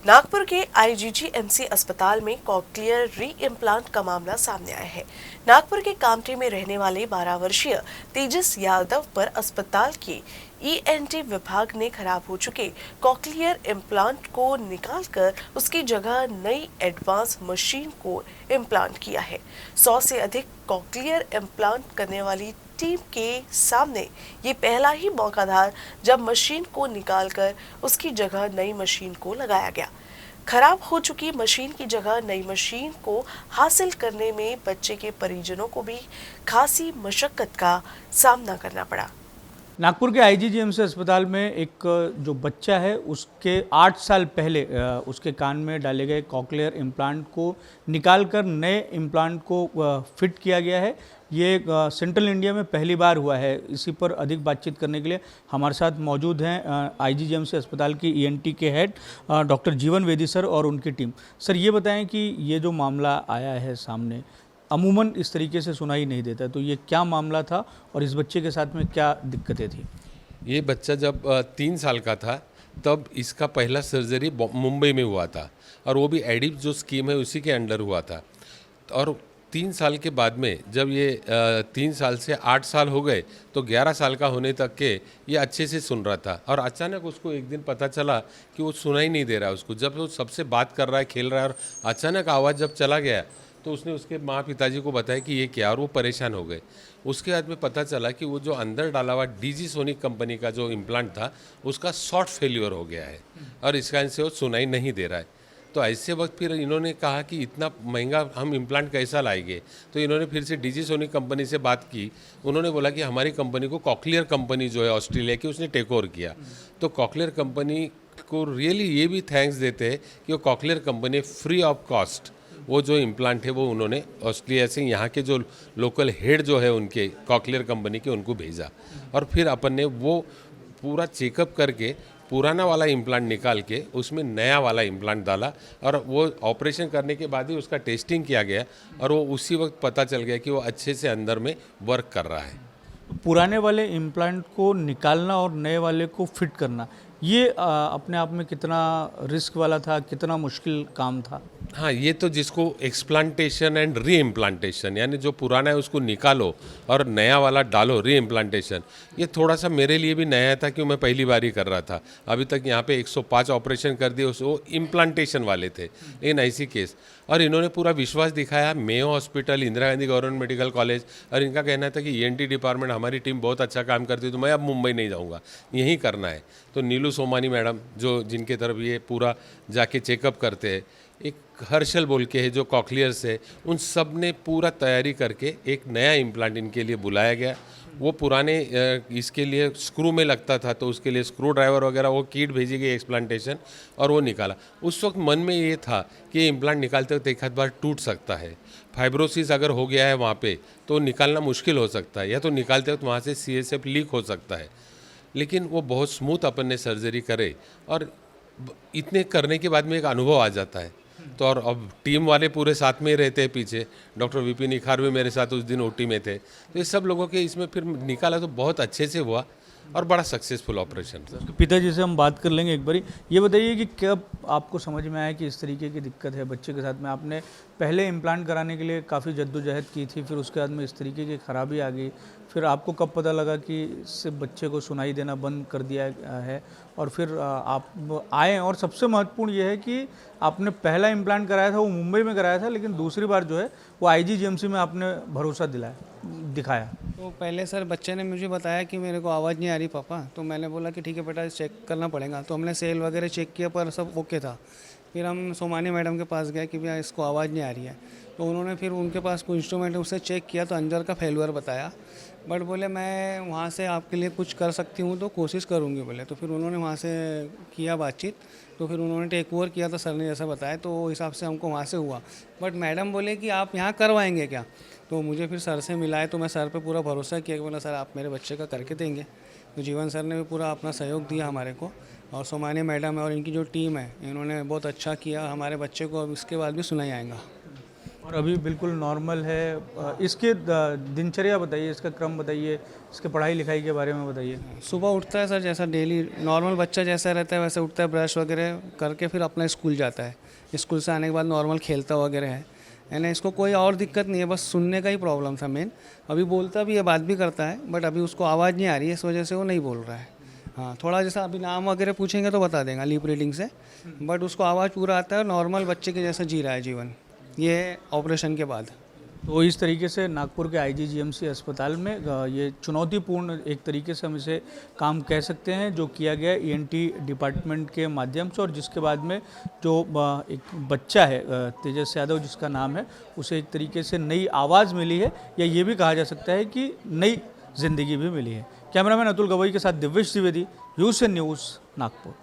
नागपुर के आईजीजीएमसी अस्पताल में कॉकलियर री इम्प्लांट का मामला सामने आया है। नागपुर के कामठी में रहने वाले 12 वर्षीय तेजस यादव पर अस्पताल के ईएनटी विभाग ने खराब हो चुके कॉकलियर इम्प्लांट को निकालकर उसकी जगह नई एडवांस मशीन को इम्प्लांट किया है। 100 से अधिक कॉकलियर इम्प्लांट करने वाली टीम के सामने ये पहला ही मौका था जब मशीन को निकालकर उसकी जगह नई मशीन को लगाया गया। खराब हो चुकी मशीन की जगह नई मशीन को हासिल करने में बच्चे के परिजनों को भी खासी मशक्कत का सामना करना पड़ा। नागपुर के आईजीजीएमसी अस्पताल में एक जो बच्चा है उसके 8 साल पहले उसके कान में डाले गए कॉकलियर इम्प्लांट को निकालकर नए इम्प्लांट को फिट किया गया है। ये सेंट्रल इंडिया में पहली बार हुआ है। इसी पर अधिक बातचीत करने के लिए हमारे साथ मौजूद हैं आईजीजीएमसी अस्पताल की ईएनटी के हेड डॉक्टर जीवन वेदी सर और उनकी टीम। सर ये बताएं कि ये जो मामला आया है सामने, अमूमन इस तरीके से सुनाई नहीं देता, तो ये क्या मामला था और इस बच्चे के साथ में क्या दिक्कतें थी? ये बच्चा जब 3 साल का था तब इसका पहला सर्जरी मुंबई में हुआ था और वो भी एडिप जो स्कीम है उसी के अंडर हुआ था। और 3 साल के बाद में जब ये 3 साल से 8 साल हो गए तो 11 साल का होने तक के ये अच्छे से सुन रहा था और अचानक उसको एक दिन पता चला कि वो सुनाई नहीं दे रहा है उसको। जब वो सबसे बात कर रहा है, खेल रहा है और अचानक आवाज़ जब चला गया तो उसने उसके माँ पिताजी को बताया कि ये क्या, और वो परेशान हो गए। उसके बाद में पता चला कि वो जो अंदर डाला हुआ डीजी सोनिक कंपनी का जो इम्प्लांट था उसका शॉर्ट फेल्यूर हो गया है और इस कारण से वो सुनाई नहीं दे रहा है। तो ऐसे वक्त फिर इन्होंने कहा कि इतना महंगा हम इम्प्लांट कैसा लाएंगे, तो इन्होंने फिर से डीजी सोनिक कंपनी से बात की। उन्होंने बोला कि हमारी कंपनी को कॉकलियर कंपनी जो है ऑस्ट्रेलिया की उसने टेक ओवर किया। तो कॉकलियर कंपनी को रियली ये भी थैंक्स देते हैं कि वो cochlear company free of cost वो जो इम्प्लांट है वो उन्होंने ऑस्ट्रेलिया से यहाँ के जो लोकल हेड जो है उनके कॉकलियर कंपनी के उनको भेजा और फिर अपन ने वो पूरा चेकअप करके पुराना वाला इम्प्लांट निकाल के उसमें नया वाला इम्प्लांट डाला और वो ऑपरेशन करने के बाद ही उसका टेस्टिंग किया गया और वो उसी वक्त पता चल गया कि वो अच्छे से अंदर में वर्क कर रहा है। पुराने वाले इम्प्लांट को निकालना और नए वाले को फिट करना, ये अपने आप में कितना रिस्क वाला था, कितना मुश्किल काम था? हाँ, ये तो जिसको एक्सप्लांटेशन एंड री इम्प्लांटेशन, यानी जो पुराना है उसको निकालो और नया वाला डालो, री इम्प्लांटेशन, ये थोड़ा सा मेरे लिए भी नया था क्योंकि मैं पहली बार ही कर रहा था। अभी तक यहाँ पे 105 ऑपरेशन कर दिए, वो इम्प्लांटेशन वाले थे, लेकिन ऐसी केस। और इन्होंने पूरा विश्वास दिखाया, Mayo hospital, Indira Gandhi government medical college, और इनका कहना था कि ईएनटी डिपार्टमेंट हमारी टीम बहुत अच्छा काम करती है तो मैं अब मुंबई नहीं जाऊँगा, यहीं करना है। तो नीलू सोमानी मैडम जो जिनके तरफ ये पूरा जाके चेकअप करते हैं, एक हर्षल बोल के है जो कॉकलियर से, उन सब ने पूरा तैयारी करके एक नया इम्प्लांट इनके लिए बुलाया गया। वो पुराने इसके लिए स्क्रू में लगता था तो उसके लिए स्क्रू ड्राइवर वगैरह वो किट भेजी गई एक्सप्लांटेशन और वो निकाला। उस वक्त मन में ये था कि इम्प्लांट निकालते वक्त एक आध बार टूट सकता है, फाइब्रोसिस अगर हो गया है वहाँ पे तो निकालना मुश्किल हो सकता है, या तो निकालते वक्त वहाँ से CSF लीक हो सकता है। लेकिन वो बहुत स्मूथ अपन ने सर्जरी करे और इतने करने के बाद में एक अनुभव आ जाता है। तो और अब टीम वाले पूरे साथ में ही रहते हैं पीछे, डॉक्टर विपिन इखार भी मेरे साथ उस दिन ओटी में थे, तो ये सब लोगों के इसमें फिर निकाला तो बहुत अच्छे से हुआ और बड़ा सक्सेसफुल ऑपरेशन था। पिताजी से हम बात कर लेंगे एक बारी। ये बताइए कि कब आपको समझ में आया कि इस तरीके की दिक्कत है बच्चे के साथ में? आपने पहले इम्प्लांट कराने के लिए काफ़ी जद्दोजहद की थी, फिर उसके बाद में इस तरीके की खराबी आ गई, फिर आपको कब पता लगा कि इससे बच्चे को सुनाई देना बंद कर दिया है और फिर आप आए? और सबसे महत्वपूर्ण ये है कि आपने पहला इम्प्लांट कराया था वो मुंबई में कराया था, लेकिन दूसरी बार जो है वो आईजीजीएमसी में आपने भरोसा दिखाया। तो पहले सर बच्चे ने मुझे बताया कि मेरे को आवाज़ नहीं आ रही पापा, तो मैंने बोला कि ठीक है बेटा चेक करना पड़ेगा। तो हमने सेल वगैरह चेक किया पर सब ओके था। फिर हम सोमानी मैडम के पास गए कि भैया इसको आवाज़ नहीं आ रही है, तो उन्होंने फिर उनके पास कोई इंस्ट्रूमेंट उससे चेक किया तो अंदर का फेलुअर बताया। बट बोले मैं वहाँ से आपके लिए कुछ कर सकती हूँ तो कोशिश करूँगी बोले। तो फिर उन्होंने वहाँ से किया बातचीत, तो फिर उन्होंने टेक ओवर किया था सर ने जैसा बताया, तो वो हिसाब से हमको वहाँ से हुआ। बट मैडम बोले कि आप यहाँ करवाएंगे क्या? तो मुझे फिर सर से मिला है तो मैं सर पे पूरा भरोसा किया कि बोला सर आप मेरे बच्चे का करके देंगे। तो जीवन सर ने भी पूरा अपना सहयोग दिया हमारे को, और सोमानी मैडम है और इनकी जो टीम है इन्होंने बहुत अच्छा किया हमारे बच्चे को। अब इसके बाद भी सुनाई आएगा। और अभी बिल्कुल नॉर्मल है। इसके दिनचर्या बताइए, इसका क्रम बताइए, इसके पढ़ाई लिखाई के बारे में बताइए। सुबह उठता है सर, जैसा डेली नॉर्मल बच्चा जैसा रहता है वैसे उठता है, ब्रश वगैरह करके फिर अपना स्कूल जाता है। स्कूल से आने के बाद नॉर्मल खेलता वगैरह है ना। इसको कोई और दिक्कत नहीं है, बस सुनने का ही प्रॉब्लम था मेन। अभी बोलता भी है, बात भी करता है, बट अभी उसको आवाज़ नहीं आ रही है, इस वजह से वो नहीं बोल रहा है। हाँ, थोड़ा जैसा अभी नाम वगैरह पूछेंगे तो बता देगा लिप रीडिंग से, बट उसको आवाज़ पूरा आता है, नॉर्मल बच्चे के जैसा जी रहा है जीवन, ये ऑपरेशन के बाद। तो इस तरीके से नागपुर के आईजीजीएमसी अस्पताल में ये चुनौतीपूर्ण एक तरीके से हम इसे काम कह सकते हैं जो किया गया ईएनटी डिपार्टमेंट के माध्यम से, और जिसके बाद में जो एक बच्चा है तेजस यादव जिसका नाम है, उसे एक तरीके से नई आवाज़ मिली है, या ये भी कहा जा सकता है कि नई जिंदगी भी मिली है। कैमरामैन अतुल गवई के साथ दिव्येश द्विवेदी, यूएसएन न्यूज़, नागपुर।